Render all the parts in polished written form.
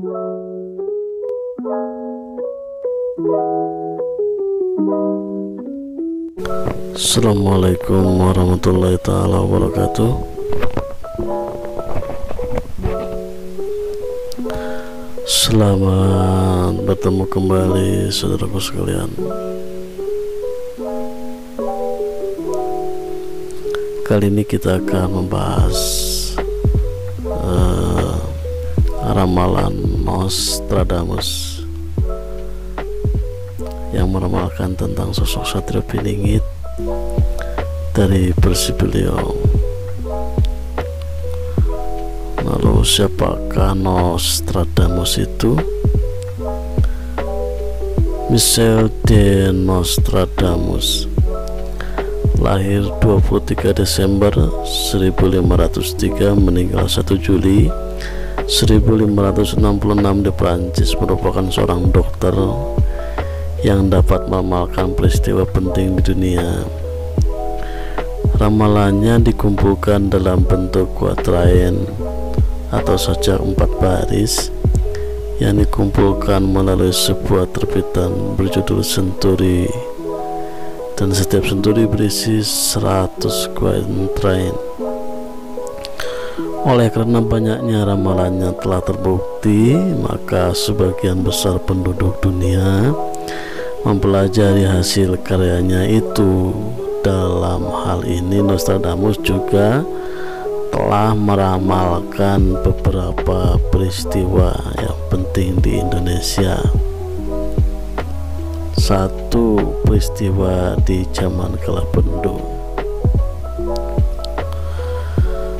Assalamualaikum warahmatullahi ta'ala wabarakatuh. Selamat bertemu kembali saudaraku sekalian. Kali ini kita akan membahas ramalan Nostradamus yang meramalkan tentang sosok Satrio Piningit dari versi beliau. Lalu siapakah Nostradamus itu? Michel de Nostradamus lahir 23 Desember 1503, meninggal 1 Juli 1566 di Prancis, merupakan seorang dokter yang dapat meramalkan peristiwa penting di dunia. Ramalannya dikumpulkan dalam bentuk quatrain atau sajak 4 baris yang dikumpulkan melalui sebuah terbitan berjudul Senturi, dan setiap senturi berisi 100 quatrain. Oleh karena banyaknya ramalannya telah terbukti, maka sebagian besar penduduk dunia mempelajari hasil karyanya itu. Dalam hal ini Nostradamus juga telah meramalkan beberapa peristiwa yang penting di Indonesia. Satu peristiwa di zaman kala Pendu.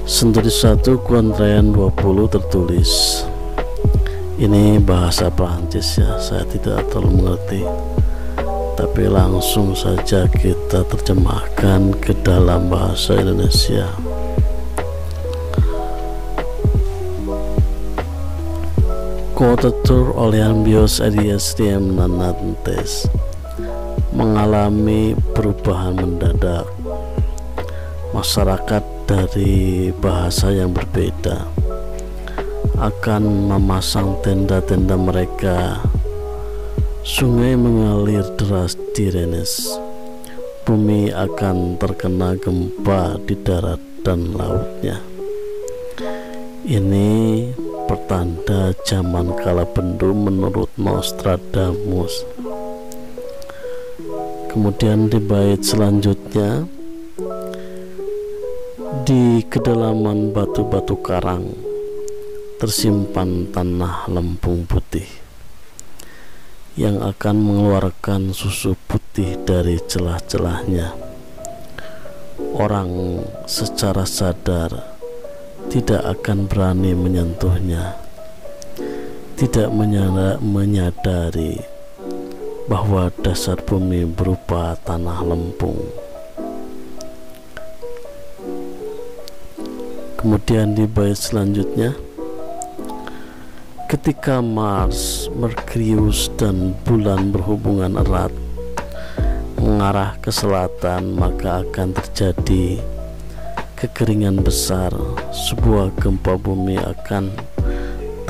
Senturi 1 quatrain 20 tertulis. Ini bahasa Prancis ya, saya tidak terlalu mengerti, tapi langsung saja kita terjemahkan ke dalam bahasa Indonesia. Quatuor Olympios Adiestiam Nanantes mengalami perubahan mendadak. Masyarakat dari bahasa yang berbeda akan memasang tenda-tenda mereka. Sungai mengalir deras di Rennes. Bumi akan terkena gempa di darat dan lautnya. Ini pertanda zaman kala Pendu menurut Nostradamus. Kemudian di bait selanjutnya, di kedalaman batu-batu karang tersimpan tanah lempung putih yang akan mengeluarkan susu putih dari celah-celahnya. Orang secara sadar tidak akan berani menyentuhnya, tidak menyadari bahwa dasar bumi berupa tanah lempung. Kemudian di bait selanjutnya, ketika Mars, Merkurius, dan bulan berhubungan erat mengarah ke selatan, maka akan terjadi kekeringan besar. Sebuah gempa bumi akan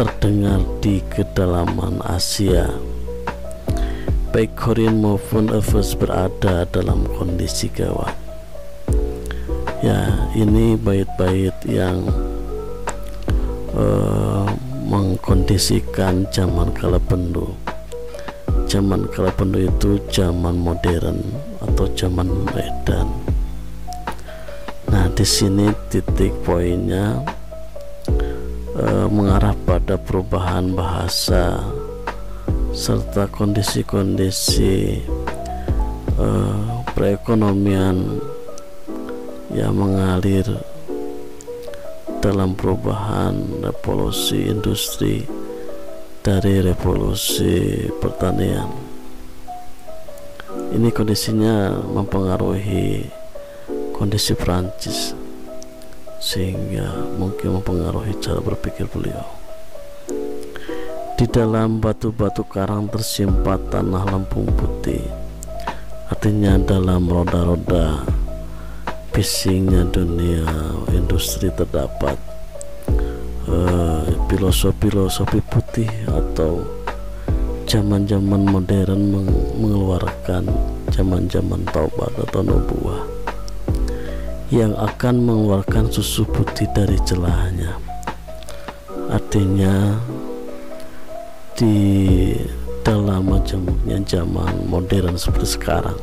terdengar di kedalaman Asia. Baik Korea maupun Everest berada dalam kondisi gawat. Ya, ini bait-bait yang mengkondisikan zaman kala Pendu. Zaman kala Pendu itu zaman modern atau zaman edan. Nah, di sini titik poinnya mengarah pada perubahan bahasa serta kondisi-kondisi perekonomian yang mengalir dalam perubahan revolusi industri dari revolusi pertanian. Ini kondisinya mempengaruhi kondisi Prancis, sehingga mungkin mempengaruhi cara berpikir beliau. Di dalam batu-batu karang tersimpan tanah lempung putih, artinya dalam roda-roda bisingnya dunia industri terdapat filosofi putih atau zaman-zaman modern mengeluarkan zaman-zaman taubat atau nubuah yang akan mengeluarkan susu putih dari celahnya. Artinya di dalam majemuknya zaman modern seperti sekarang,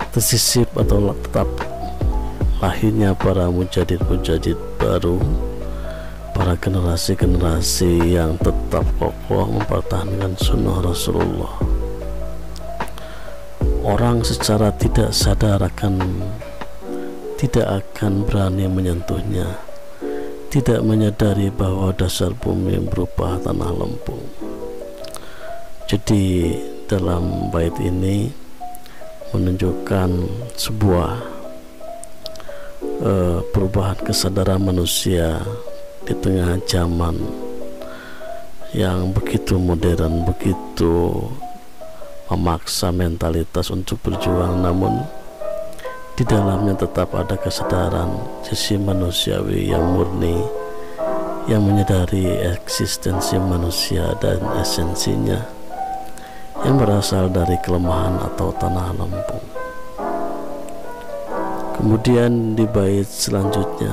tersisip atau tetap lahirnya para mujadid-mujadid baru, para generasi-generasi yang tetap kokoh mempertahankan sunnah Rasulullah. Orang secara tidak sadar tidak akan berani menyentuhnya, tidak menyadari bahwa dasar bumi berupa tanah lempung. Jadi dalam bait ini menunjukkan sebuah perubahan kesadaran manusia di tengah zaman yang begitu modern, begitu memaksa mentalitas untuk berjuang, namun di dalamnya tetap ada kesadaran sisi manusiawi yang murni, yang menyadari eksistensi manusia dan esensinya yang berasal dari kelemahan atau tanah lempung. Kemudian di bait selanjutnya,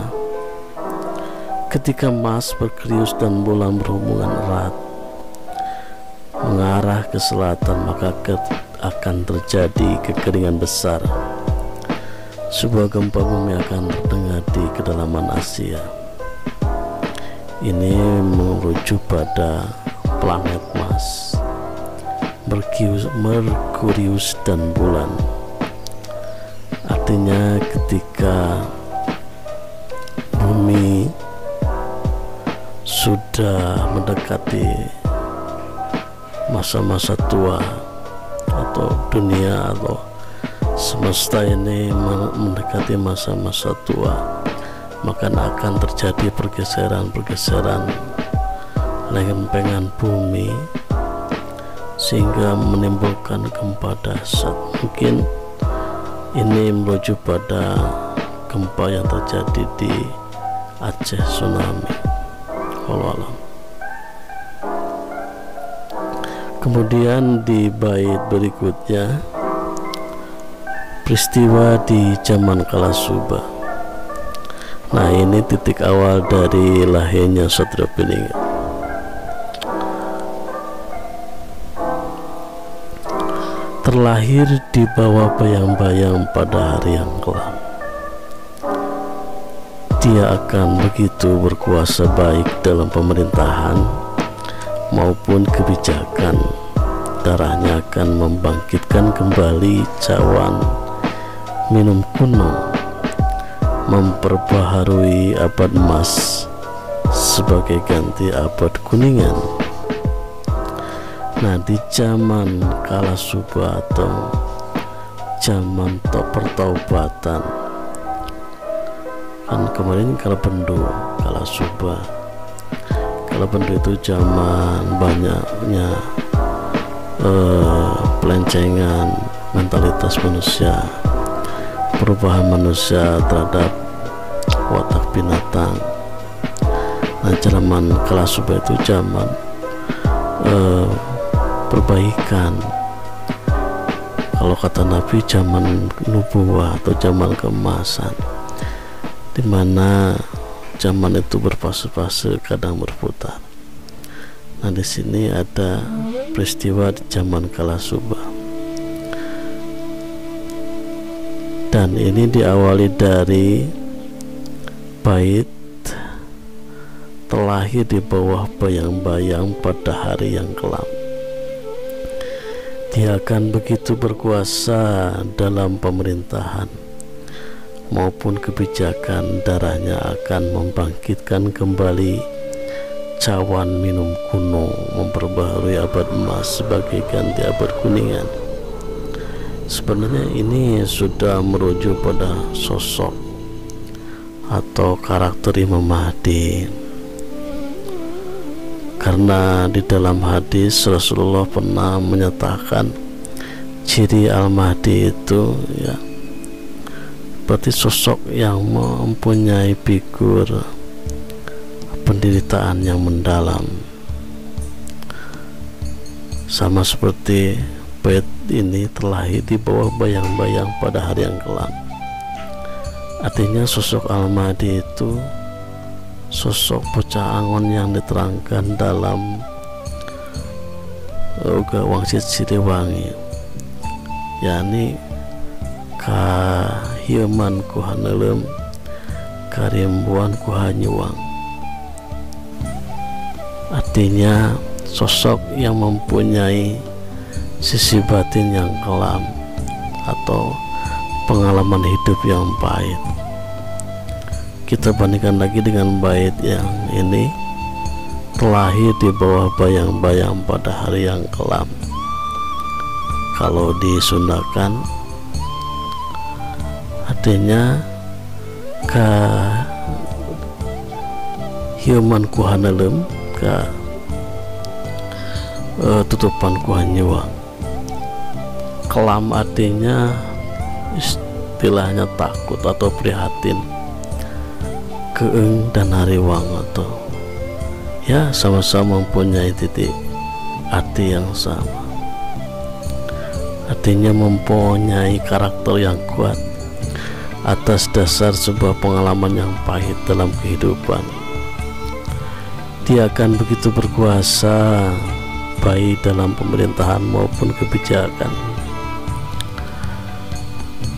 ketika Mars berkerius dan bulan berhubungan erat mengarah ke selatan, maka akan terjadi kekeringan besar. Sebuah gempa bumi akan terdengar di kedalaman Asia. Ini merujuk pada planet Mars, Merkurius dan bulan. Artinya ketika bumi sudah mendekati masa-masa tua, atau dunia atau semesta ini mendekati masa-masa tua, maka akan terjadi pergeseran lempengan bumi sehingga menimbulkan gempa dahsyat. Mungkin ini merujuk pada gempa yang terjadi di Aceh, tsunami. Wallahu a'lam. Kemudian di bait berikutnya, peristiwa di zaman kala Subah. Nah, ini titik awal dari lahirnya Satria Bening. Terlahir di bawah bayang-bayang pada hari yang kelam. Dia akan begitu berkuasa baik dalam pemerintahan maupun kebijakan. Darahnya akan membangkitkan kembali cawan minum kuno, memperbaharui abad emas sebagai ganti abad kuningan. Nah, di zaman kala Subah atau zaman pertaubatan, kan kemarin kala Bendu, kala Subah. Kala Bendu itu zaman banyaknya pelencengan mentalitas manusia, perubahan manusia terhadap watak binatang. Nah, zaman kala Subah itu zaman perbaikan. Kalau kata Nabi, zaman nubuah atau zaman keemasan, dimana zaman itu berfase-fase, kadang berputar. Nah, di sini ada peristiwa di zaman kala Subah, dan ini diawali dari bait terlahir di bawah bayang-bayang pada hari yang kelam. Dia akan begitu berkuasa dalam pemerintahan maupun kebijakan. Darahnya akan membangkitkan kembali cawan minum kuno, memperbaharui abad emas sebagai ganti abad kuningan. Sebenarnya ini sudah merujuk pada sosok atau karakter Imam Mahdi, karena di dalam hadis Rasulullah pernah menyatakan ciri Al-Mahdi itu ya berarti sosok yang mempunyai figur penderitaan yang mendalam. Sama seperti bait ini terlahir di bawah bayang-bayang pada hari yang kelam. Artinya sosok Al-Mahdi itu sosok bocah angon yang diterangkan dalam Uga Wangsit Siliwangi, yakni kahieuman ku haneulem, karimbuan ku hanyuang. Artinya sosok yang mempunyai sisi batin yang kelam atau pengalaman hidup yang pahit. Kita bandingkan lagi dengan bait yang ini, terlahir di bawah bayang-bayang pada hari yang kelam. Kalau disundakan artinya kahieuman ku haneulem, tutupan ku hanyuang. Kelam artinya istilahnya takut atau prihatin, keeng dan hariwang atau ya sama-sama mempunyai titik arti yang sama. Artinya mempunyai karakter yang kuat atas dasar sebuah pengalaman yang pahit dalam kehidupan. Dia akan begitu berkuasa baik dalam pemerintahan maupun kebijakan.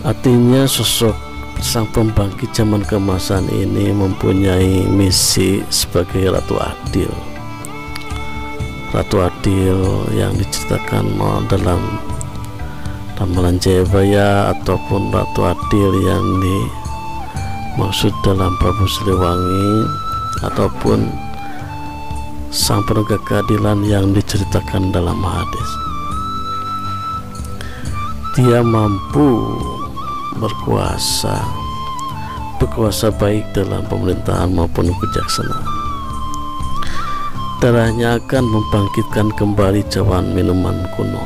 Artinya sosok sang pembangkit zaman keemasan ini mempunyai misi sebagai Ratu Adil. Ratu Adil yang diceritakan dalam Ramalan Jayabaya ataupun Ratu Adil yang dimaksud dalam Prabu Siliwangi ataupun sang penegak keadilan yang diceritakan dalam hadis. Dia mampu berkuasa baik dalam pemerintahan maupun kebijaksanaan. Darahnya akan membangkitkan kembali cawan minuman kuno,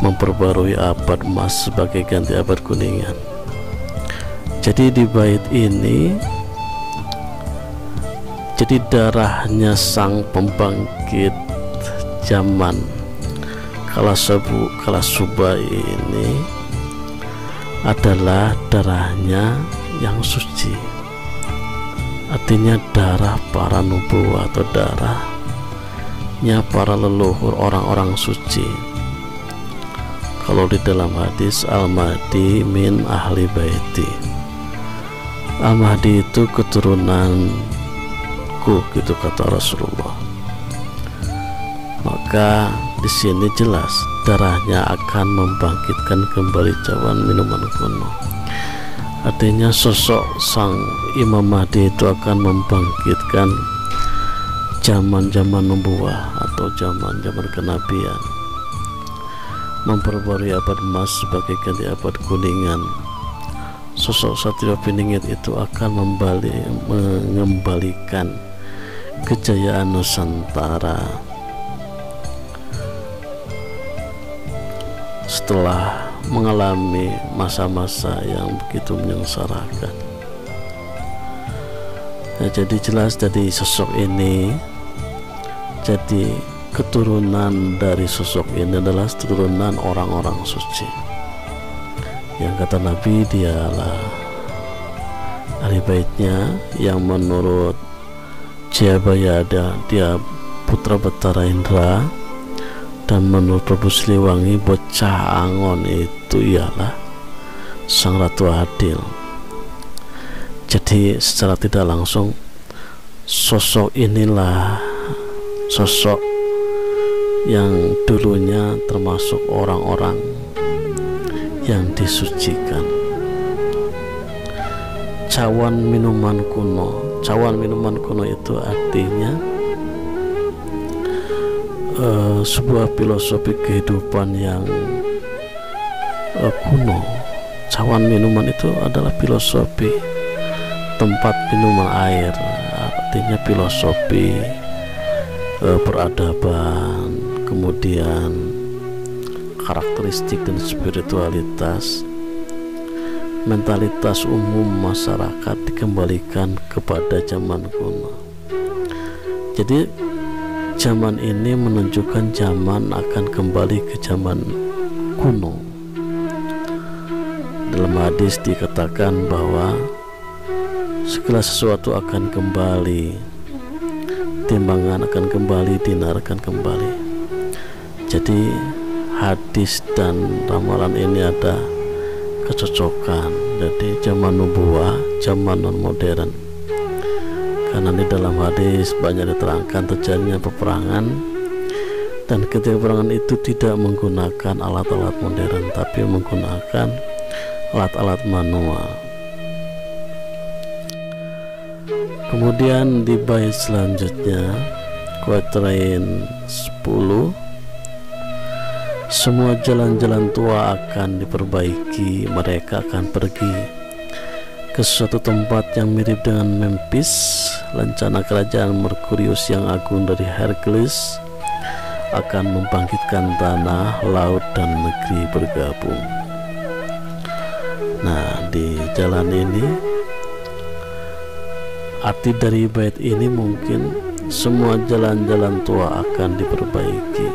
memperbarui abad emas sebagai ganti abad kuningan. Jadi di bait ini, jadi darahnya sang pembangkit zaman kala suba ini adalah darahnya yang suci. Artinya darah para nubuwah atau darahnya para leluhur orang-orang suci. Kalau di dalam hadis Al-Mahdi min ahli baiti, Al-Mahdi itu keturunanku, gitu kata Rasulullah. Maka di sini jelas darahnya akan membangkitkan kembali cawan minuman kuno. Artinya sosok sang Imam Mahdi itu akan membangkitkan zaman-zaman nubuwah atau zaman-zaman kenabian, memperbarui abad emas sebagai ganti abad kuningan. Sosok Satrio Piningit itu akan mengembalikan kejayaan Nusantara setelah mengalami masa-masa yang begitu menyengsarakan. Nah, jadi jelas dari sosok ini, jadi keturunan dari sosok ini adalah keturunan orang-orang suci yang kata Nabi dialah ahli baitnya, yang menurut Jayabaya dia putra Betara Indra, dan menurut Prabu Siliwangi bocah angon itu ialah sang Ratu Adil. Jadi secara tidak langsung sosok inilah sosok yang dulunya termasuk orang-orang yang disucikan. Cawan minuman kuno, cawan minuman kuno itu artinya sebuah filosofi kehidupan yang kuno. Cawan minuman itu adalah filosofi tempat minuman air, artinya filosofi peradaban, kemudian karakteristik dan spiritualitas, mentalitas umum masyarakat dikembalikan kepada zaman kuno. Jadi zaman ini menunjukkan zaman akan kembali ke zaman kuno. Dalam hadis dikatakan bahwa segala sesuatu akan kembali, timbangan akan kembali, dinar akan kembali. Jadi hadis dan ramalan ini ada kecocokan. Jadi zaman nubuah, zaman non modern. Karena di dalam hadis banyak diterangkan terjadinya peperangan, dan ketika peperangan itu tidak menggunakan alat-alat modern, tapi menggunakan alat-alat manual. Kemudian di bait selanjutnya, Quatrain 10, semua jalan-jalan tua akan diperbaiki, mereka akan pergi ke suatu tempat yang mirip dengan Memphis. Lencana kerajaan Merkurius yang agung dari Hercules akan membangkitkan tanah, laut, dan negeri bergabung. Nah, di jalan ini, arti dari bait ini mungkin semua jalan-jalan tua akan diperbaiki,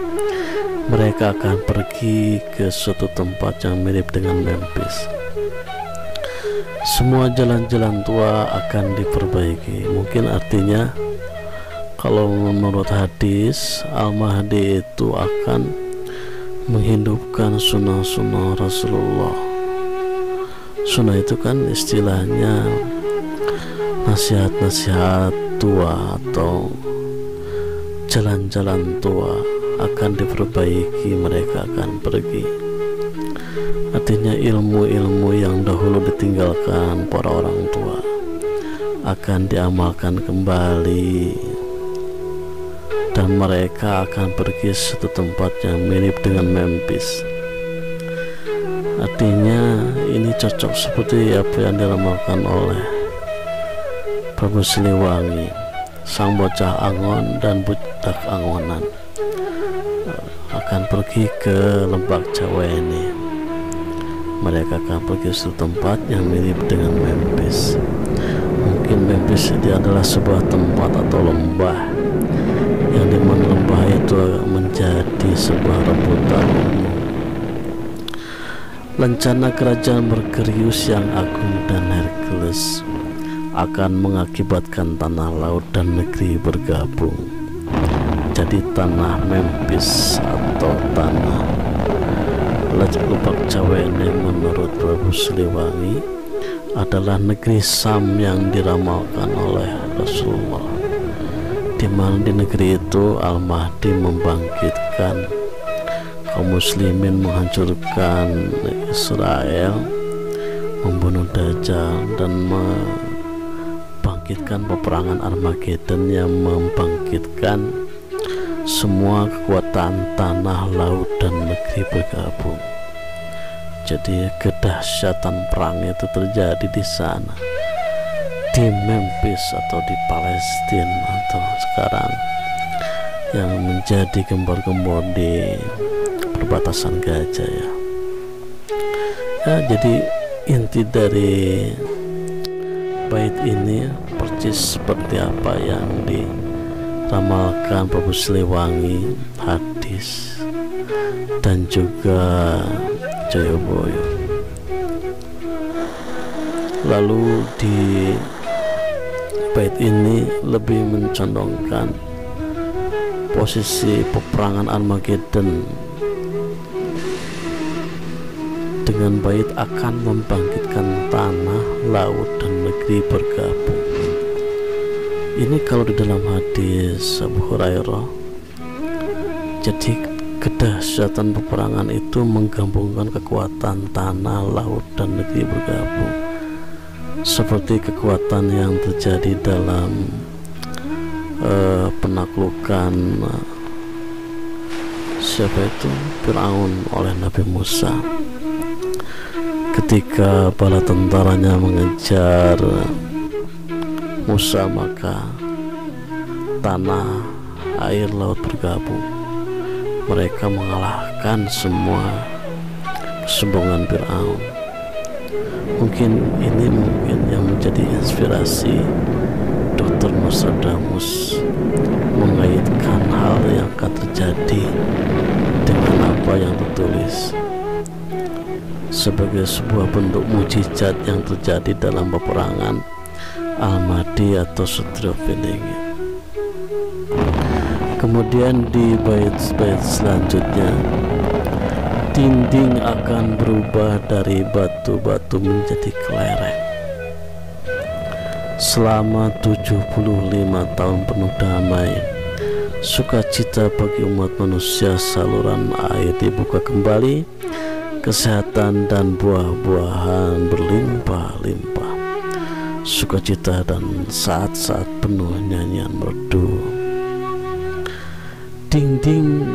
mereka akan pergi ke suatu tempat yang mirip dengan Memphis. Semua jalan-jalan tua akan diperbaiki. Mungkin artinya kalau menurut hadis, Al-Mahdi itu akan menghidupkan sunnah-sunnah Rasulullah. Sunnah itu kan istilahnya nasihat-nasihat tua atau jalan-jalan tua akan diperbaiki, mereka akan pergi. Artinya ilmu-ilmu yang dahulu ditinggalkan para orang tua akan diamalkan kembali, dan mereka akan pergi satu tempat yang mirip dengan Memphis. Artinya ini cocok seperti apa yang diramalkan oleh Prabu Siliwangi, sang bocah Angon dan budak Angonan akan pergi ke Lembak Jaweni. Mereka akan pergi ke tempat yang mirip dengan Memphis. Mungkin Memphis itu adalah sebuah tempat atau lembah, yang dimana lembah itu menjadi sebuah rebutan umum. Lencana kerajaan Merkurius yang agung dan Hercules akan mengakibatkan tanah, laut, dan negeri bergabung. Jadi tanah Memphis atau tanah Lembak Jaweni menurut Prabu Siliwangi adalah negeri Sam yang diramalkan oleh Rasulullah, di mana di negeri itu Al-Mahdi membangkitkan kaum muslimin, menghancurkan Israel, membunuh Dajjal, dan membangkitkan peperangan Armageddon yang membangkitkan semua kekuatan tanah, laut, dan negeri bergabung. Jadi kedahsyatan perang itu terjadi di sana, di Memphis atau di Palestina, atau sekarang yang menjadi gembor-gembor di perbatasan Gaza ya. Jadi inti dari bait ini persis seperti apa yang diramalkan Prabu Siliwangi, hadis, dan juga Jayaboyo. Lalu di bait ini lebih mencondongkan posisi peperangan Armageddon dengan bait akan membangkitkan tanah, laut, dan negeri bergabung. Ini kalau di dalam hadis Abu Hurairah, jadi kedahsyatan peperangan itu menggabungkan kekuatan tanah, laut, dan negeri bergabung, seperti kekuatan yang terjadi dalam penaklukan siapa itu, Fir'aun oleh Nabi Musa. Ketika bala tentaranya mengejar Musa, maka tanah, air, laut bergabung. Mereka mengalahkan semua kesombongan Fir'aun. Mungkin ini yang menjadi inspirasi Dr. Nostradamus mengaitkan hal yang akan terjadi dengan apa yang tertulis sebagai sebuah bentuk mujizat yang terjadi dalam peperangan Al-Mahdi atau Sutrofiningit. Kemudian di bait-bait selanjutnya, dinding akan berubah dari batu-batu menjadi kelereng. Selama 75 tahun penuh damai, sukacita bagi umat manusia, saluran air dibuka kembali, kesehatan dan buah-buahan berlimpah-limpah, sukacita dan saat-saat penuh nyanyian merdu. Dinding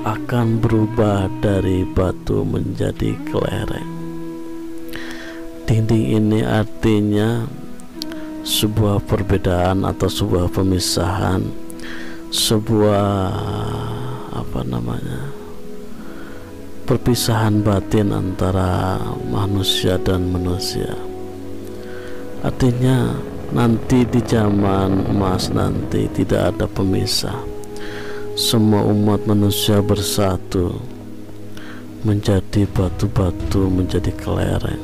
akan berubah dari batu menjadi kelereng. Dinding ini artinya sebuah perbedaan atau sebuah pemisahan, sebuah perpisahan batin antara manusia dan manusia. Artinya nanti di zaman emas nanti tidak ada pemisah. Semua umat manusia bersatu menjadi batu-batu, menjadi kelereng.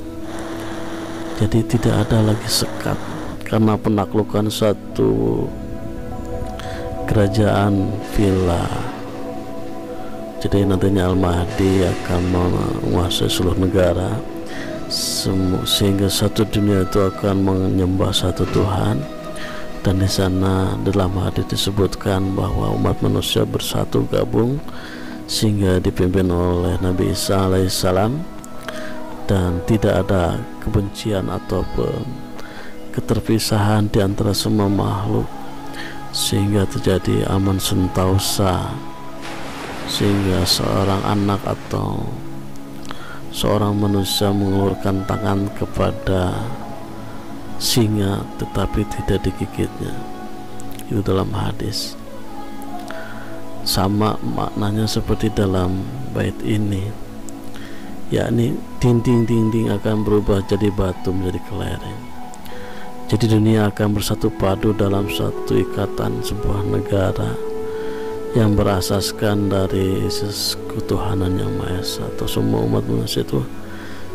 Jadi tidak ada lagi sekat karena penaklukan satu kerajaan villa. Jadi nantinya Al-Mahdi akan menguasai seluruh negara, sehingga satu dunia itu akan menyembah satu Tuhan. Dan di sana dalam hadis disebutkan bahwa umat manusia bersatu gabung sehingga dipimpin oleh Nabi Isa alaihissalam, dan tidak ada kebencian ataupun keterpisahan di antara semua makhluk, sehingga terjadi aman sentausa, sehingga seorang anak atau seorang manusia mengulurkan tangan kepada singa tetapi tidak digigitnya. Itu dalam hadis. Sama maknanya seperti dalam bait ini, yakni dinding-dinding akan berubah jadi batu menjadi kelereng. Jadi dunia akan bersatu padu dalam satu ikatan sebuah negara yang berasaskan dari ketuhanan yang Maha Esa, atau semua umat manusia itu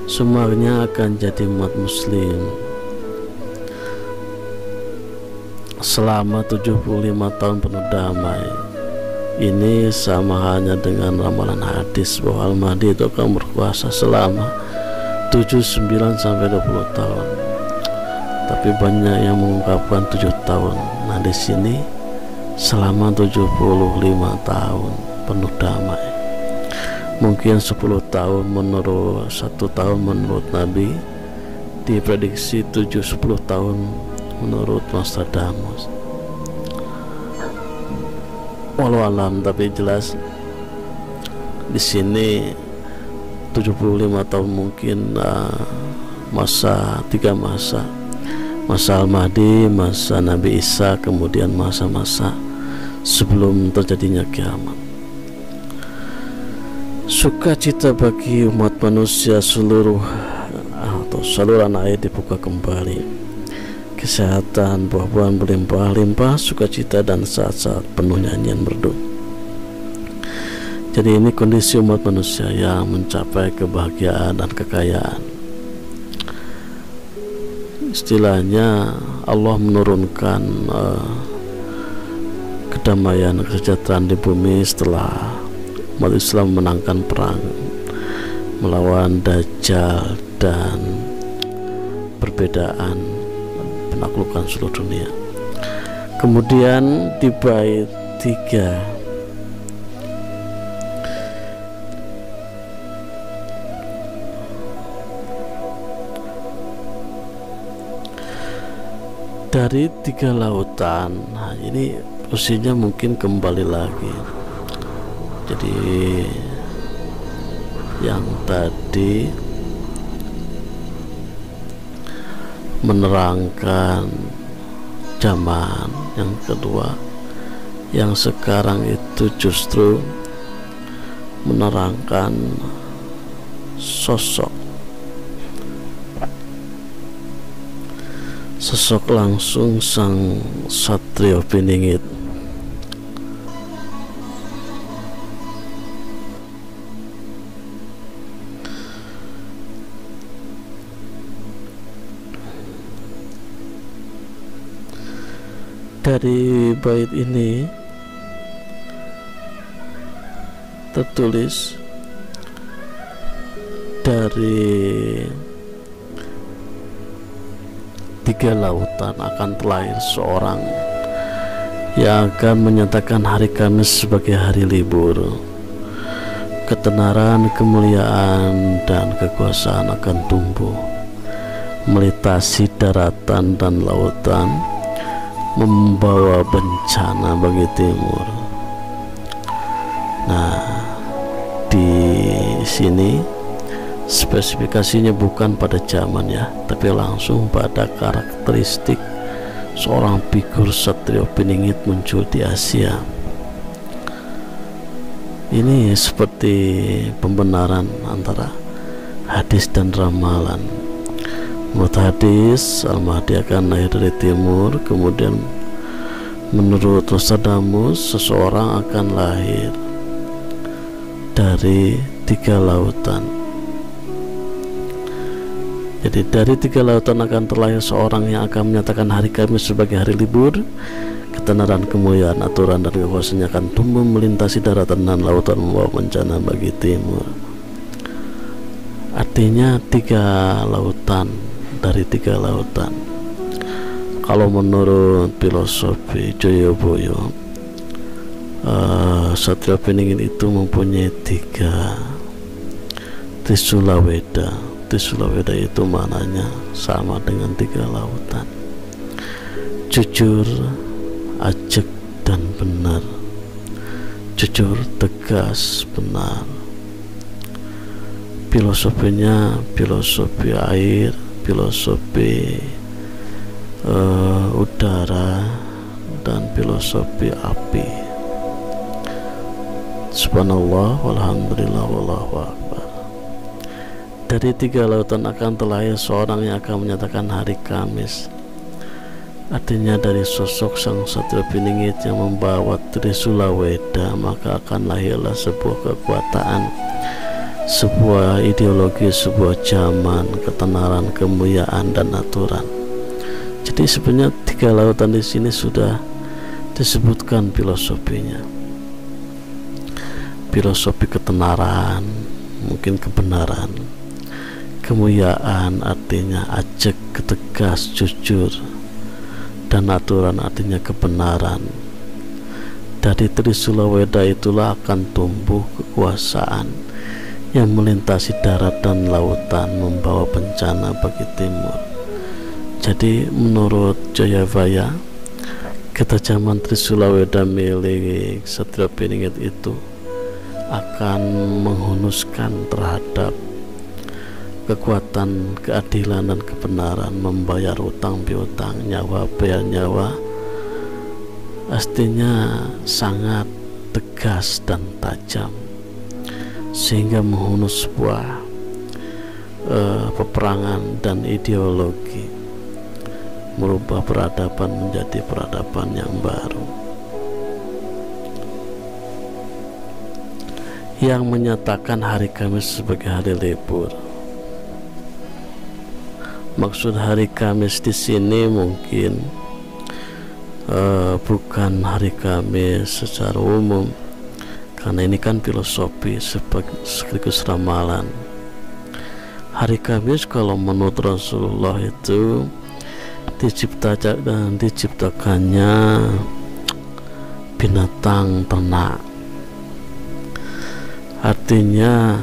semuanya akan jadi umat muslim. Selama 75 tahun penuh damai ini sama halnya dengan ramalan hadis bahwa Al-Mahdi itu akan berkuasa selama 79 sampai 20 tahun. Tapi banyak yang mengungkapkan 7 tahun. Nah, di sini selama 75 tahun penuh damai. Mungkin 10 tahun menurut 1 tahun menurut Nabi, diprediksi 7-10 tahun menurut Nostradamus. Walau alam, tapi jelas di sini 75 tahun mungkin tiga masa Al-Mahdi, masa Nabi Isa, kemudian masa-masa sebelum terjadinya kiamat. Sukacita bagi umat manusia, seluruh atau saluran air dibuka kembali, kesehatan, buah-buahan berlimpah-limpah, sukacita dan saat-saat penuh nyanyian merdu. Jadi ini kondisi umat manusia yang mencapai kebahagiaan dan kekayaan. Istilahnya Allah menurunkan kedamaian, kesejahteraan di bumi setelah umat Islam memenangkan perang melawan Dajjal dan perbedaan penaklukan seluruh dunia. Kemudian di bait 3, dari 3 lautan. Nah, ini posisinya mungkin kembali lagi. Jadi yang tadi menerangkan zaman, yang kedua yang sekarang itu justru menerangkan sosok langsung sang Satrio Piningit. Dari bait ini tertulis, dari tiga lautan akan terlahir seorang yang akan menyatakan hari Kamis sebagai hari libur. Ketenaran, kemuliaan, dan kekuasaan akan tumbuh melintasi daratan dan lautan, membawa bencana bagi timur. Nah, di sini spesifikasinya bukan pada zaman ya, tapi langsung pada karakteristik seorang figur Satrio Piningit muncul di Asia. Ini seperti pembenaran antara hadis dan ramalan. Menurut hadis, Al-Mahdi akan lahir dari timur, kemudian menurut Nostradamus, seseorang akan lahir dari tiga lautan. Jadi dari tiga lautan akan terlahir seorang yang akan menyatakan hari Kamis sebagai hari libur. Ketenaran, kemuliaan, aturan, dan kekuasaannya akan tumbuh melintasi daratan dan lautan, membawa bencana bagi timur. Artinya tiga lautan, dari tiga lautan. Kalau menurut filosofi Joyoboyo, Satrio Piningit itu mempunyai tiga Trisula Weda. Trisula Weda itu maknanya sama dengan tiga lautan: jujur, ajak, dan benar. Jujur, tegas, benar. Filosofinya filosofi air, filosofi udara, dan filosofi api. Subhanallah, walhamdulillah, wallahu akbar. Dari tiga lautan akan terlahir seorang yang akan menyatakan hari Kamis. Artinya dari sosok sang Satrio Piningit yang membawa Trisula Weda, maka akan lahirlah sebuah kekuatan, sebuah ideologi, sebuah zaman, ketenaran, kemuliaan, dan aturan. Jadi sebenarnya tiga lautan di sini sudah disebutkan filosofinya. Filosofi ketenaran, mungkin kebenaran. Kemuliaan artinya ajak, tegas, jujur, dan aturan artinya kebenaran. Dari Trisula Weda itulah akan tumbuh kekuasaan yang melintasi darat dan lautan, membawa bencana bagi timur. Jadi menurut Jayabaya, ketajaman Trisula Weda milik Satrio Piningit itu akan menghunuskan terhadap kekuatan keadilan dan kebenaran, membayar utang piutang, nyawa bayar nyawa. Pastinya sangat tegas dan tajam, sehingga menghunus sebuah peperangan dan ideologi, merubah peradaban menjadi peradaban yang baru, yang menyatakan hari Kamis sebagai hari libur. Maksud hari Kamis di sini mungkin bukan hari Kamis secara umum, karena ini kan filosofi sekaligus ramalan. Hari Kamis kalau menurut Rasulullah itu diciptakannya binatang ternak. Artinya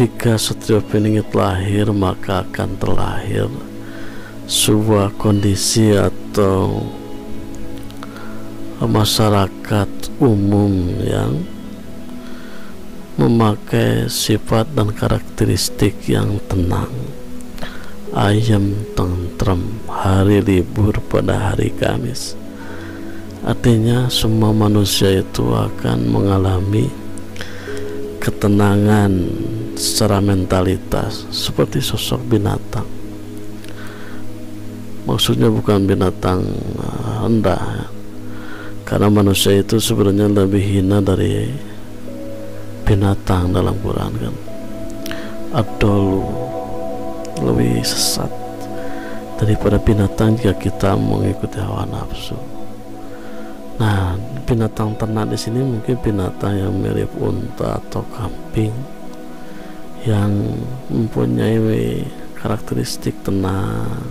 ketika Satrio Piningit lahir, maka akan terlahir sebuah kondisi atau masyarakat umum yang memakai sifat dan karakteristik yang tenang, ayam, tentrem, hari libur pada hari Kamis. Artinya semua manusia itu akan mengalami ketenangan secara mentalitas seperti sosok binatang. maksudnya bukan binatang rendah, karena manusia itu sebenarnya lebih hina dari binatang dalam Quran kan. Adolu, lebih sesat daripada binatang jika kita mengikuti hawa nafsu. Nah, binatang ternak di sini mungkin binatang yang mirip unta atau kambing yang mempunyai karakteristik tenang.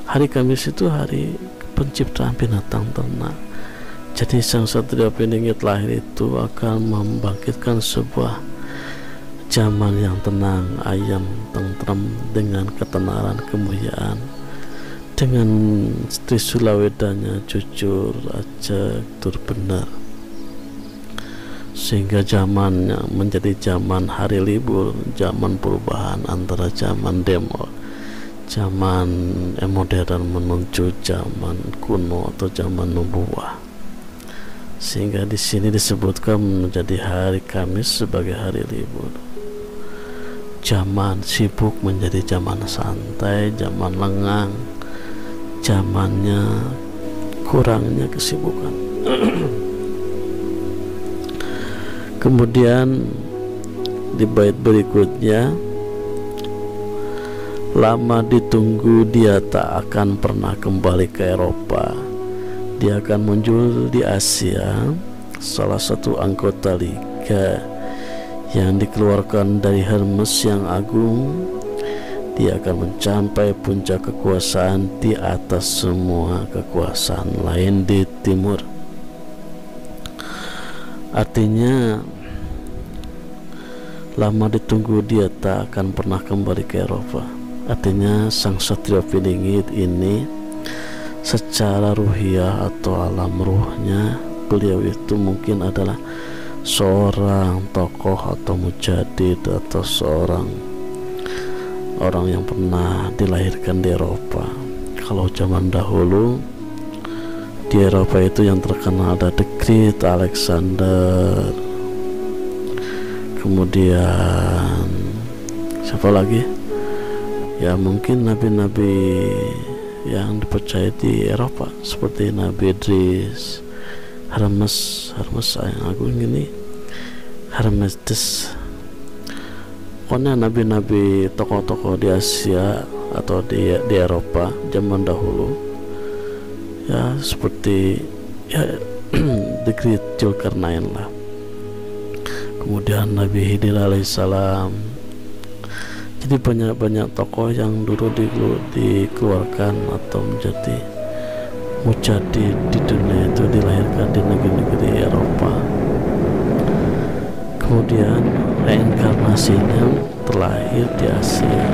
Hari Kamis itu hari penciptaan binatang ternak. Jadi Sang Satria Piningit lahir itu akan membangkitkan sebuah zaman yang tenang, ayam, tentrem, dengan ketenaran, kemuliaan, dengan Trisula Wedanya jujur, ajak, tur benar, sehingga zamannya menjadi zaman hari libur, zaman perubahan antara zaman modern menuju zaman kuno atau zaman nubuah. Sehingga di sini disebutkan menjadi hari Kamis sebagai hari libur. Zaman sibuk menjadi zaman santai, zaman lengang, zamannya kurangnya kesibukan. Kemudian di bait berikutnya, lama ditunggu dia tak akan pernah kembali ke Eropa. Dia akan muncul di Asia, salah satu anggota liga yang dikeluarkan dari Hermes yang agung. Dia akan mencapai puncak kekuasaan di atas semua kekuasaan lain di timur. Artinya, lama ditunggu dia tak akan pernah kembali ke Eropa. Artinya Sang Satria Piningit ini secara ruhiyah atau alam ruhnya, beliau itu mungkin adalah seorang tokoh atau mujadid atau seorang orang yang pernah dilahirkan di Eropa. Kalau zaman dahulu di Eropa itu yang terkenal ada The Great Alexander, kemudian siapa lagi ya, mungkin nabi-nabi yang dipercaya di Eropa seperti Nabi Idris, Hermes yang agung ini, Hermes. Pokoknya nabi-nabi, tokoh-tokoh di Asia atau di Eropa zaman dahulu ya, seperti ya The Great Zulkarnain lah, kemudian Nabi Khidir alaihissalam. Jadi banyak tokoh yang dulu dikeluarkan atau menjadi mujadid di dunia itu dilahirkan di negeri-negeri Eropa. Kemudian reinkarnasinya terlahir di Asia.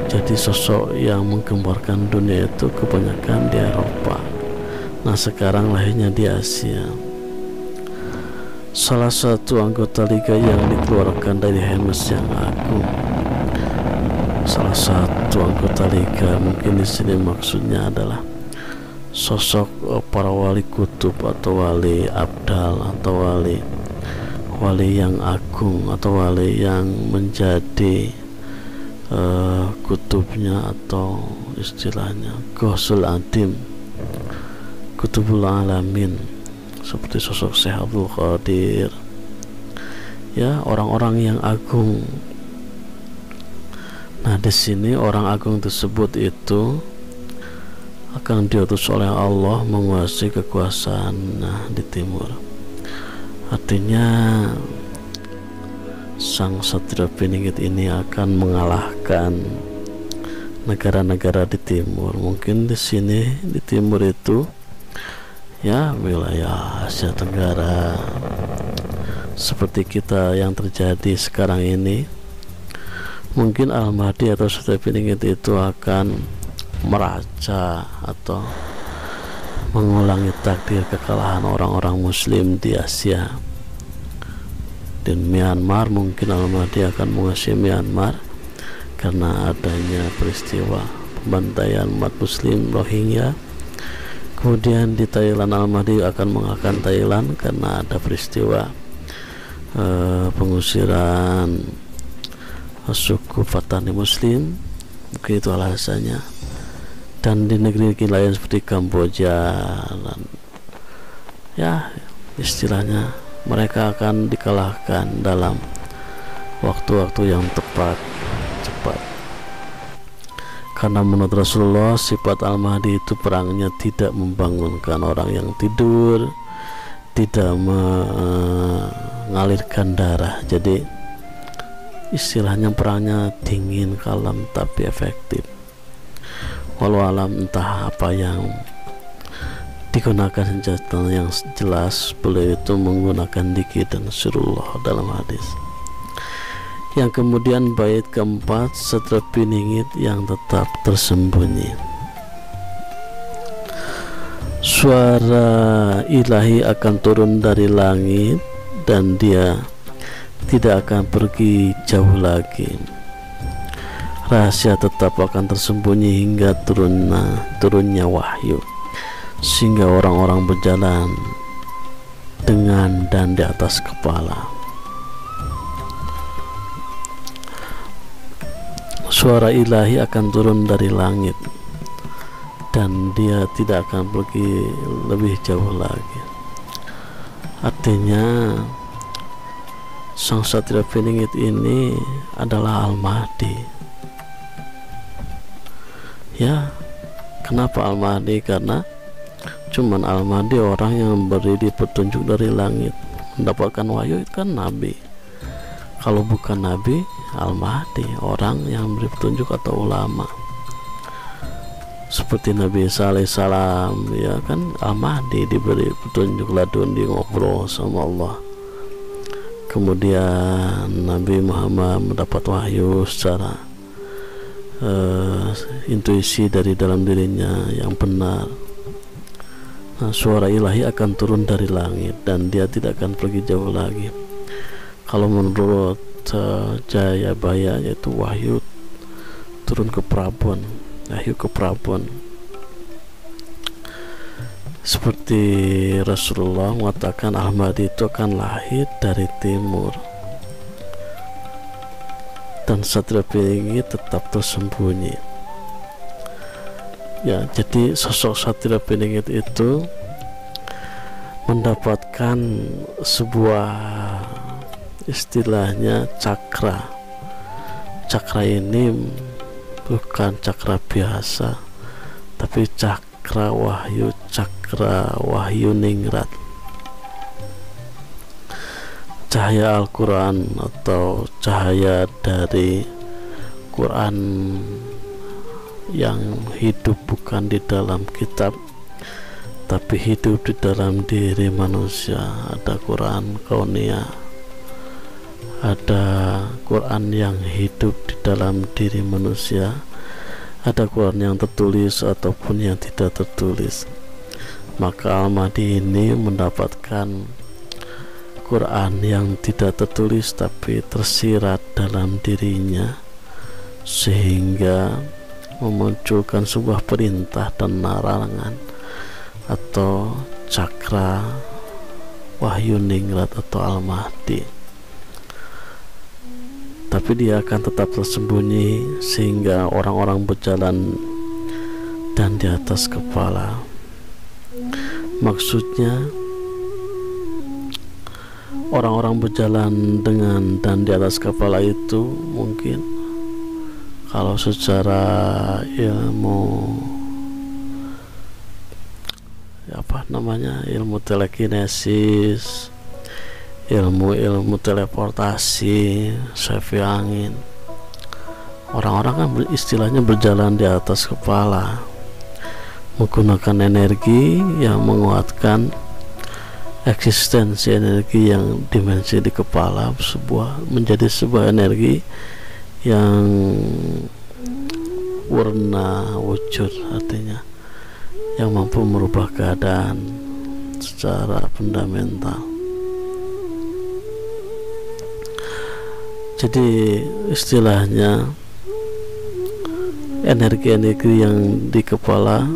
Jadi sosok yang menggembarkan dunia itu kebanyakan di Eropa. Nah, sekarang lahirnya di Asia. Salah satu anggota liga yang dikeluarkan dari Hermes yang agung. Salah satu anggota liga, mungkin di sini maksudnya adalah sosok para wali kutub atau wali abdal atau wali yang agung atau wali yang menjadi kutubnya atau istilahnya Ghusul Adim, Kutubul Alamin, seperti sosok Syekh Abdul Qadir ya, orang-orang yang agung. Nah, di sini orang agung tersebut itu akan diutus oleh Allah menguasai kekuasaan di timur. Artinya Sang Satria Piningit ini akan mengalahkan negara-negara di timur. Mungkin di sini di timur itu ya wilayah Asia Tenggara seperti kita yang terjadi sekarang ini. Mungkin Al-Mahdi atau Satria Piningit itu akan meraca atau mengulangi takdir kekalahan orang-orang muslim di Asia. Dan Myanmar, mungkin Al-Mahdi akan menguasai Myanmar karena adanya peristiwa pembantaian umat muslim Rohingya. Kemudian di Thailand, Al-Mahdi akan mengalahkan Thailand karena ada peristiwa pengusiran suku Patani Muslim. Mungkin itu alasannya. dan di negeri lain seperti Kamboja, dan ya istilahnya mereka akan dikalahkan dalam waktu-waktu yang cepat. Karena menurut Rasulullah, sifat Al-Mahdi itu perangnya tidak membangunkan orang yang tidur, tidak mengalirkan darah. Jadi istilahnya perangnya dingin, kalem, tapi efektif. Walau alam, entah apa yang digunakan senjata, yang jelas beliau itu menggunakan dzikir dan surullah dalam hadis. Yang kemudian bait keempat, Satria Piningit yang tetap tersembunyi. Suara ilahi akan turun dari langit dan dia tidak akan pergi jauh lagi. Rahasia tetap akan tersembunyi hingga turunnya wahyu, sehingga orang-orang berjalan dengan dan di atas kepala. Suara ilahi akan turun dari langit dan dia tidak akan pergi lebih jauh lagi. Artinya sang Satria Piningit ini adalah Al-Mahdi. Ya, kenapa Al-Mahdi? Karena cuman Al-Mahdi orang yang memberi petunjuk dari langit, mendapatkan wahyu, itu kan nabi. Kalau bukan nabi, Al-Mahdi orang yang memberi petunjuk atau ulama. Seperti Nabi Isa alaihissalam, ya kan, Al-Mahdi diberi petunjuk ladun, di ngobrol sama Allah. Kemudian Nabi Muhammad mendapat wahyu secara intuisi dari dalam dirinya yang benar. Nah, suara ilahi akan turun dari langit dan dia tidak akan pergi jauh lagi. Kalau menurut Jayabaya, yaitu wahyu turun ke Prabon, wahyu ke Prabon. Seperti Rasulullah mengatakan Al-Mahdi itu akan lahir dari timur, dan Satria Piningit tetap tersembunyi. Ya, jadi sosok Satria Piningit itu mendapatkan sebuah istilahnya cakra. Cakra ini bukan cakra biasa, tapi cakra wahyu ningrat. Cahaya Al-Quran atau cahaya dari Quran yang hidup bukan di dalam kitab, tapi hidup di dalam diri manusia. Ada Quran kauniyah, ada Quran yang hidup di dalam diri manusia, ada Quran yang tertulis ataupun yang tidak tertulis. Maka Al-Mahdi ini mendapatkan Quran yang tidak tertulis tapi tersirat dalam dirinya, sehingga memunculkan sebuah perintah dan larangan atau cakra wahyu ningrat atau Al-Mahdi. Tapi dia akan tetap tersembunyi sehingga orang-orang berjalan dan di atas kepala. Maksudnya orang-orang berjalan dengan dan di atas kepala itu mungkin kalau secara ilmu ilmu telekinesis, ilmu teleportasi, safi angin, orang-orang kan istilahnya berjalan di atas kepala, menggunakan energi yang menguatkan eksistensi energi yang dimensi di kepala menjadi sebuah energi yang warna wujud, artinya yang mampu merubah keadaan secara fundamental. Jadi istilahnya energi-energi yang di kepala,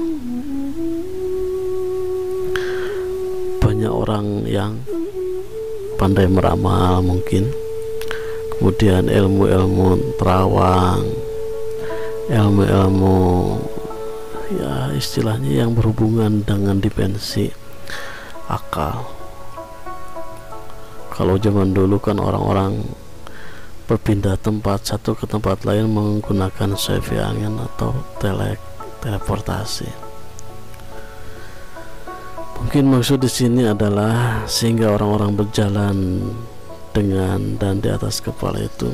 banyak orang yang pandai meramal mungkin, kemudian ilmu-ilmu terawang, ilmu-ilmu ya istilahnya yang berhubungan dengan dimensi akal. Kalau zaman dulu kan orang-orang berpindah tempat satu ke tempat lain menggunakan CV angin atau teleportasi. Mungkin maksud di sini adalah sehingga orang-orang berjalan dengan dan di atas kepala itu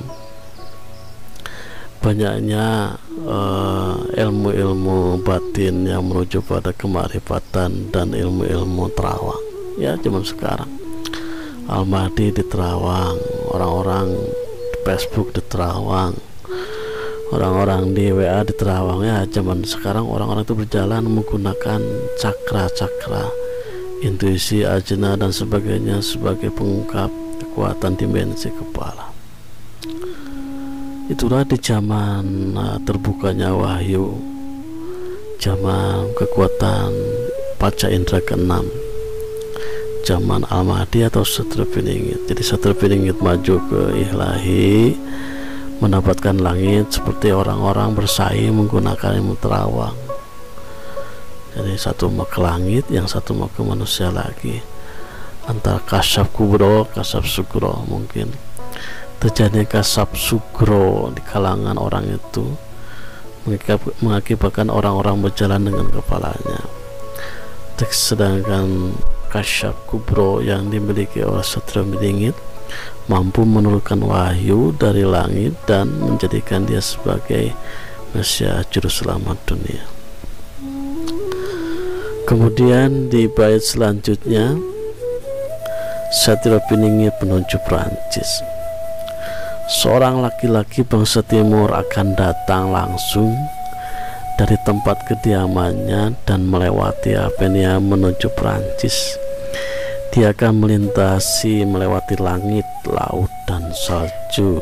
banyaknya ilmu-ilmu batin yang menuju pada kemarifatan dan ilmu-ilmu terawang. Ya zaman sekarang Al-Mahdi di Terawang, orang-orang di Facebook di Terawang, orang-orang di WA di Terawang. Ya zaman sekarang orang-orang itu berjalan menggunakan cakra-cakra, intuisi, ajna dan sebagainya sebagai pengungkap kekuatan dimensi kepala. Itulah di zaman terbukanya wahyu, zaman kekuatan panca indera keenam, zaman Al-Mahdi atau Satria Piningit. Jadi Satria Piningit maju ke ilahi, mendapatkan langit seperti orang-orang bersaing menggunakan ilmu terawang. Jadi satu mau ke langit, yang satu mau ke manusia lagi. Antara kasab kubro, kasab sugro, mungkin terjadi kasab sugro di kalangan orang itu mengakibatkan orang-orang berjalan dengan kepalanya. Sedangkan kasab kubro yang dimiliki oleh Satria Piningit mampu menurunkan wahyu dari langit dan menjadikan dia sebagai Mesias juru selamat dunia. Kemudian di bait selanjutnya Satria Piningit menuju Perancis. Seorang laki-laki bangsa timur akan datang langsung dari tempat kediamannya dan melewati Apenia menuju Perancis. Dia akan melewati langit, laut, dan salju.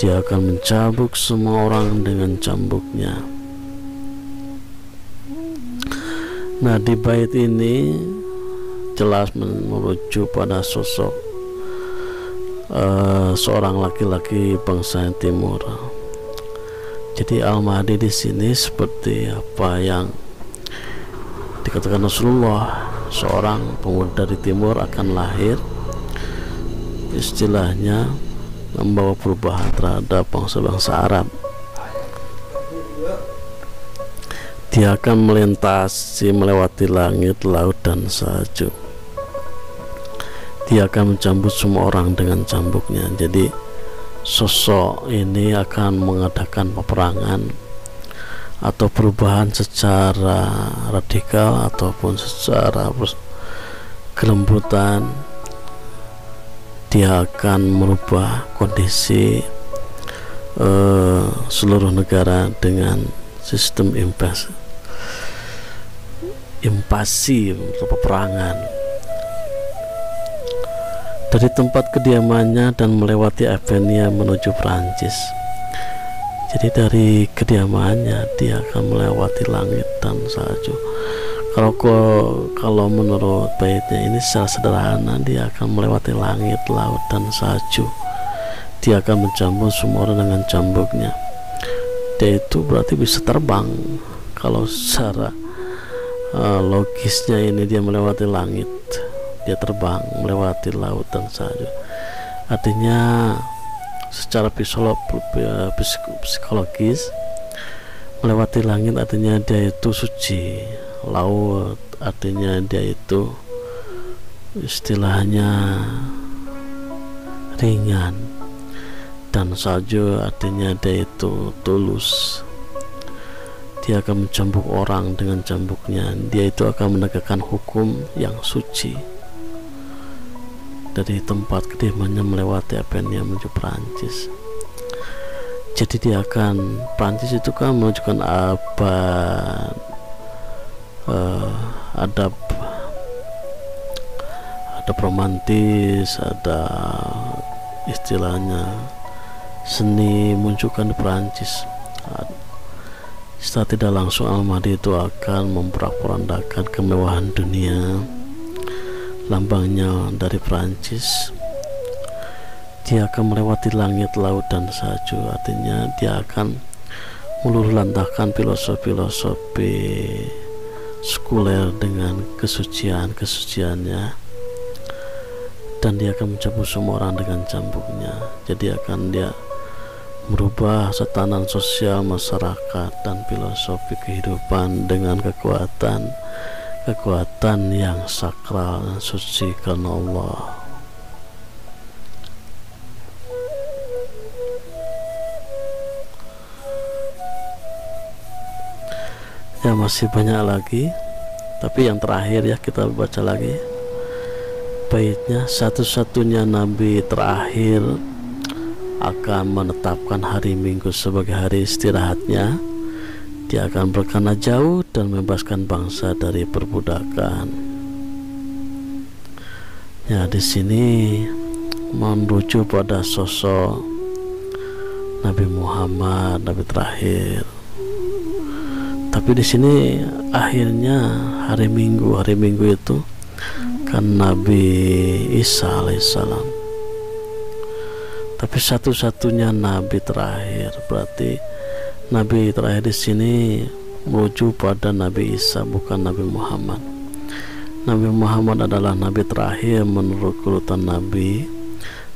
Dia akan mencambuk semua orang dengan cambuknya. Nah, di bait ini jelas merujuk pada sosok seorang laki-laki bangsa timur. Jadi Al-Mahdi di sini seperti apa yang dikatakan Rasulullah, seorang pemuda dari timur akan lahir, istilahnya membawa perubahan terhadap bangsa-bangsa Arab. Dia akan melewati langit, laut, dan salju. Dia akan mencambuk semua orang dengan cambuknya. Jadi sosok ini akan mengadakan peperangan atau perubahan secara radikal ataupun secara kelembutan. Dia akan merubah kondisi seluruh negara dengan sistem invasi atau peperangan dari tempat kediamannya dan melewati Apenia menuju Prancis. Jadi dari kediamannya dia akan melewati langit dan salju. Kalau menurut baitnya ini secara sederhana, dia akan melewati langit, laut, dan salju. Dia akan mencambuk semua orang dengan cambuknya. Dia itu berarti bisa terbang. Kalau secara logisnya ini dia melewati langit, dia terbang melewati laut dan salju. Artinya secara psikologis melewati langit artinya dia itu suci, laut artinya dia itu istilahnya ringan, dan salju artinya dia itu tulus. Dia akan mencambuk orang dengan cambuknya. Dia itu akan menegakkan hukum yang suci. Dari tempat kediamannya melewati Apenia menuju Prancis. Jadi dia akan, Prancis itu kan menunjukkan adab romantis, ada istilahnya seni munculkan di Prancis. Setelah tidak langsung Al-Mahdi itu akan memporak-porandakan kemewahan dunia. Lambangnya dari Prancis. Dia akan melewati langit, laut, dan salju. Artinya dia akan meluluhlantahkan filosofi sekuler dengan kesuciannya, dan dia akan mencambuk semua orang dengan cambuknya. Jadi akan dia merubah tatanan sosial masyarakat dan filosofi kehidupan dengan kekuatan yang sakral dan suci karena Allah. Ya, masih banyak lagi, tapi yang terakhir ya kita baca lagi baitnya. Satu-satunya nabi terakhir akan menetapkan hari Minggu sebagai hari istirahatnya. Dia akan berkelana jauh dan membebaskan bangsa dari perbudakan. Ya, di sini merujuk pada sosok Nabi Muhammad, nabi terakhir. Tapi di sini akhirnya hari Minggu itu kan Nabi Isa alaihissalam. Tapi satu-satunya nabi terakhir, berarti nabi terakhir di sini merujuk pada Nabi Isa, bukan Nabi Muhammad. Nabi Muhammad adalah nabi terakhir menurut urutan nabi,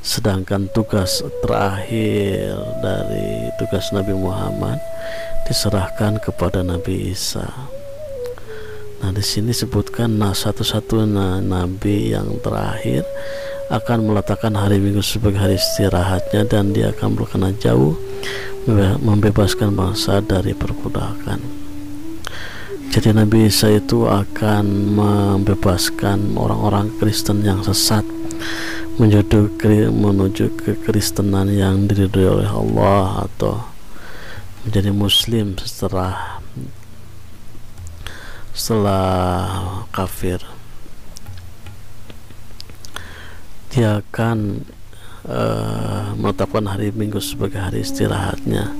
sedangkan tugas terakhir dari tugas Nabi Muhammad diserahkan kepada Nabi Isa. Nah, di sini sebutkan satu-satunya nabi yang terakhir akan meletakkan hari Minggu sebagai hari istirahatnya, dan dia akan berkelana jauh membebaskan bangsa dari perbudakan. Jadi Nabi Isa itu akan membebaskan orang-orang Kristen yang sesat menuju ke Kristenan yang diridhoi oleh Allah, atau menjadi Muslim setelah kafir. Dia akan menetapkan hari Minggu sebagai hari istirahatnya.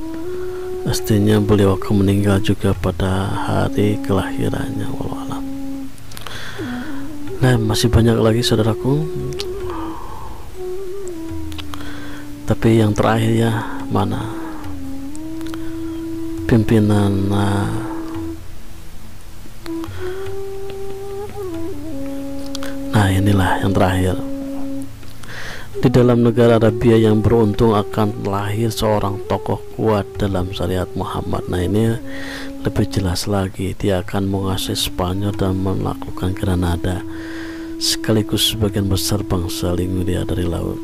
Pastinya beliau akan meninggal juga pada hari kelahirannya. Wallahu a'lam. Nah, masih banyak lagi saudaraku, tapi yang terakhir ya, mana pimpinan nah inilah yang terakhir. Di dalam negara Arabia yang beruntung akan lahir seorang tokoh kuat dalam syariat Muhammad. Nah, ini lebih jelas lagi, dia akan menguasai Spanyol dan menaklukkan Granada, sekaligus sebagian besar bangsa Lemuria dari laut.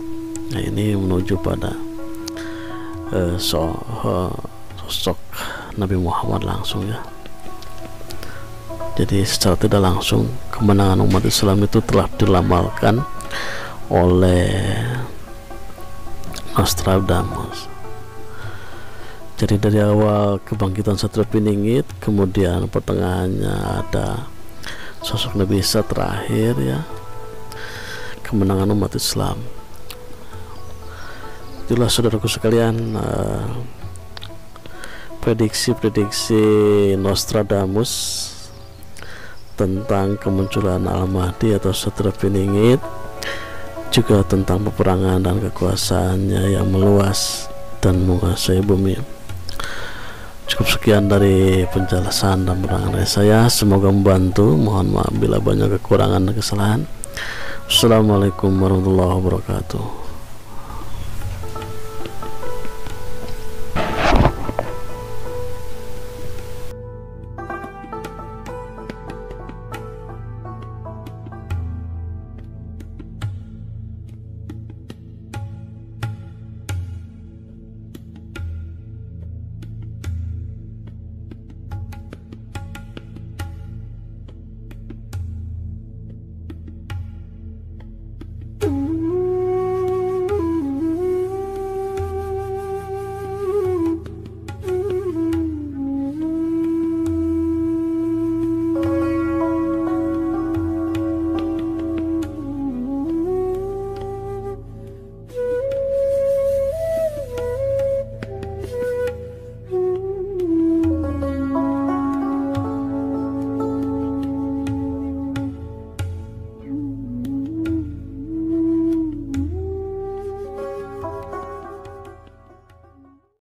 Nah, ini menuju pada sosok Nabi Muhammad langsung ya. Jadi secara tidak langsung kemenangan umat Islam itu telah diramalkan oleh Nostradamus. Jadi dari awal kebangkitan Satria Piningit, kemudian pertengahannya ada sosok Nabi Isa terakhir ya, kemenangan umat Islam. Itulah saudaraku sekalian, prediksi-prediksi Nostradamus tentang kemunculan Al-Mahdi atau Satria Piningit, juga tentang peperangan dan kekuasaannya yang meluas dan menguasai bumi. Cukup sekian dari penjelasan dan penerangan dari saya, semoga membantu. Mohon maaf bila banyak kekurangan dan kesalahan. Assalamualaikum warahmatullahi wabarakatuh.